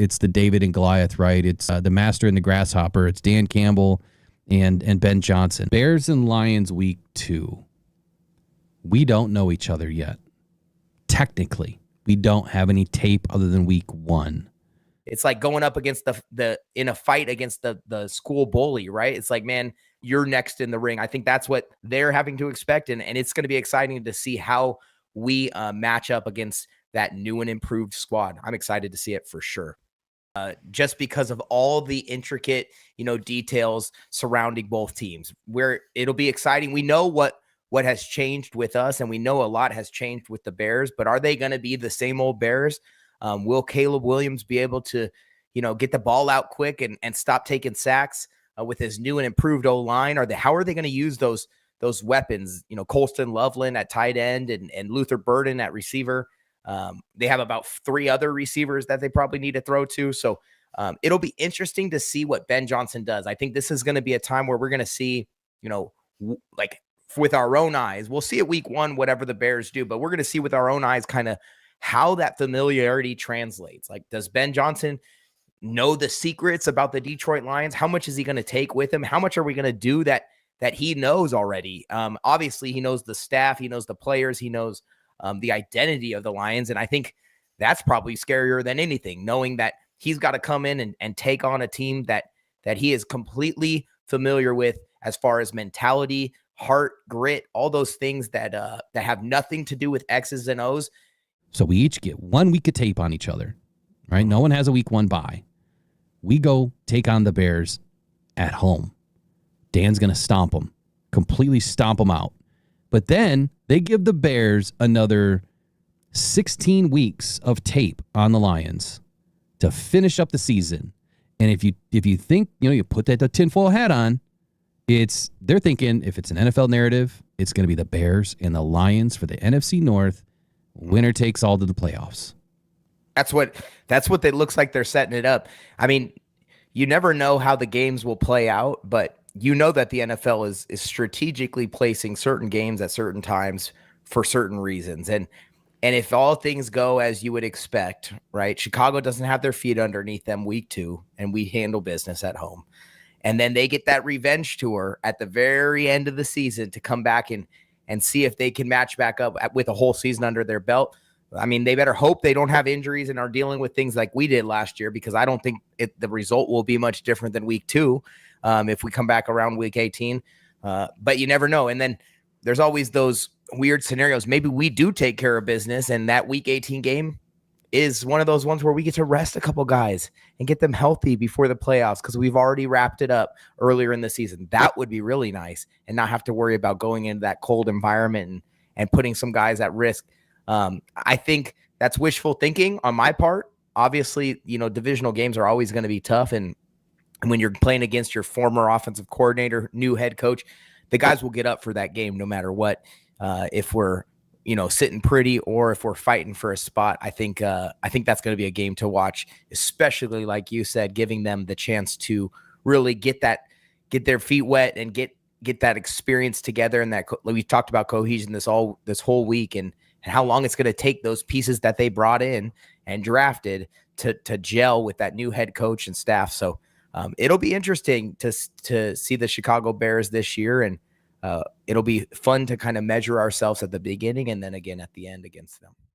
it's the David and Goliath, right? It's the Master and the Grasshopper. It's Dan Campbell and Ben Johnson. Bears and Lions week 2. We don't know each other yet. Technically, we don't have any tape other than week 1. It's like going up against the in a fight against the school bully, right? It's like, man, you're next in the ring. I think that's what they're having to expect. And it's going to be exciting to see how we match up against that new and improved squad. I'm excited to see it for sure. Just because of all the intricate, details surrounding both teams, where it'll be exciting. We know what has changed with us, and we know a lot has changed with the Bears, but are they going to be the same old Bears? Will Caleb Williams be able to, get the ball out quick and stop taking sacks with his new and improved O-line? How are they going to use those weapons? Colston Loveland at tight end and Luther Burden at receiver. They have about 3 other receivers that they probably need to throw to. So it'll be interesting to see what Ben Johnson does. I think this is going to be a time where we're going to see, like with our own eyes. We'll see at week 1, whatever the Bears do, but we're going to see with our own eyes kind of how that familiarity translates. Like, does Ben Johnson know the secrets about the Detroit Lions? How much is he going to take with him? How much are we going to do that he knows already? Obviously, he knows the staff, he knows the players, he knows the identity of the Lions. And I think that's probably scarier than anything, knowing that he's got to come in and take on a team that he is completely familiar with as far as mentality, heart, grit, all those things that have nothing to do with X's and O's. So we each get 1 week of tape on each other, right? No one has a week 1 bye. We go take on the Bears at home. Dan's going to stomp them, completely stomp them out. But then they give the Bears another 16 weeks of tape on the Lions to finish up the season. And if you think, you put that tinfoil hat on, they're thinking if it's an NFL narrative, it's going to be the Bears and the Lions for the NFC North. Winner takes all to the playoffs. That's what it looks like they're setting it up. I mean, you never know how the games will play out, but you know that the NFL is strategically placing certain games at certain times for certain reasons. And if all things go as you would expect, right? Chicago doesn't have their feet underneath them week 2, and we handle business at home. And then they get that revenge tour at the very end of the season to come back and see if they can match back up with a whole season under their belt. I mean, they better hope they don't have injuries and are dealing with things like we did last year, because I don't think the result will be much different than week 2 if we come back around week 18. But you never know. And then there's always those weird scenarios. Maybe we do take care of business, and that week 18 game is one of those ones where we get to rest a couple guys and get them healthy before the playoffs because we've already wrapped it up earlier in the season. That would be really nice, and not have to worry about going into that cold environment and putting some guys at risk. I think that's wishful thinking on my part. Obviously, divisional games are always going to be tough, and when you're playing against your former offensive coordinator, new head coach, the guys will get up for that game no matter what. If we're sitting pretty or if we're fighting for a spot, I think that's going to be a game to watch, especially like you said, giving them the chance to really get their feet wet and get that experience together. And that we talked about cohesion this whole week and how long it's going to take those pieces that they brought in and drafted to gel with that new head coach and staff. So it'll be interesting to see the Chicago Bears this year, and it'll be fun to kind of measure ourselves at the beginning and then again at the end against them.